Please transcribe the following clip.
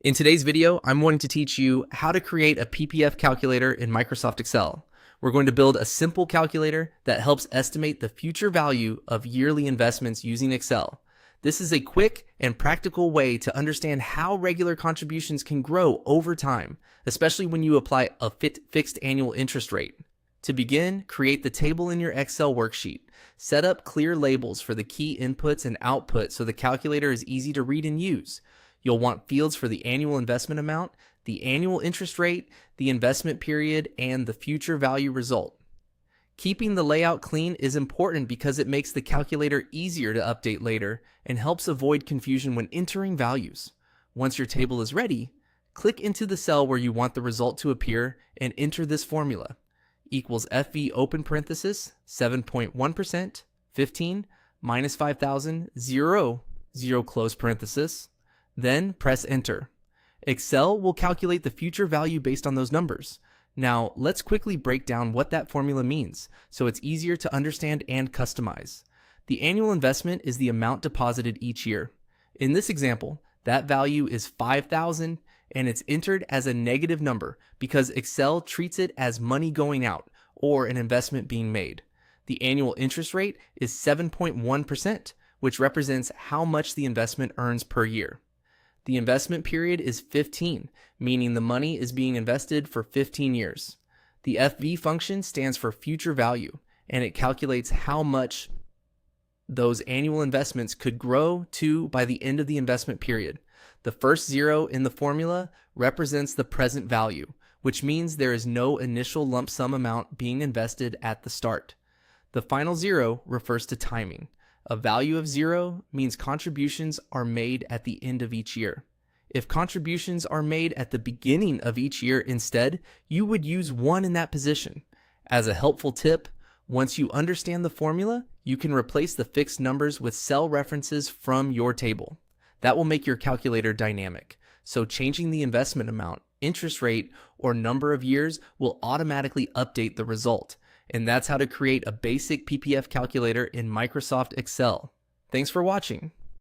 In today's video, I'm going to teach you how to create a PPF calculator in Microsoft Excel. We're going to build a simple calculator that helps estimate the future value of yearly investments using Excel. This is a quick and practical way to understand how regular contributions can grow over time, especially when you apply a fixed annual interest rate. To begin, create the table in your Excel worksheet. Set up clear labels for the key inputs and outputs so the calculator is easy to read and use. You'll want fields for the annual investment amount, the annual interest rate, the investment period, and the future value result. Keeping the layout clean is important because it makes the calculator easier to update later and helps avoid confusion when entering values. Once your table is ready, click into the cell where you want the result to appear and enter this formula. Equals FV open parenthesis 7.1%, 15 minus 5,000, 0 close parenthesis. Then press enter. Excel will calculate the future value based on those numbers. Now let's quickly break down what that formula means so it's easier to understand and customize. The annual investment is the amount deposited each year. In this example, that value is 5,000 and it's entered as a negative number because Excel treats it as money going out or an investment being made. The annual interest rate is 7.1%, which represents how much the investment earns per year. The investment period is 15, meaning the money is being invested for 15 years. The FV function stands for future value, and it calculates how much those annual investments could grow to by the end of the investment period. The first zero in the formula represents the present value, which means there is no initial lump sum amount being invested at the start. The final zero refers to timing. A value of 0 means contributions are made at the end of each year. If contributions are made at the beginning of each year instead, you would use 1 in that position. As a helpful tip, once you understand the formula, you can replace the fixed numbers with cell references from your table. That will make your calculator dynamic, so changing the investment amount, interest rate, or number of years will automatically update the result. And that's how to create a basic PPF calculator in Microsoft Excel. Thanks for watching.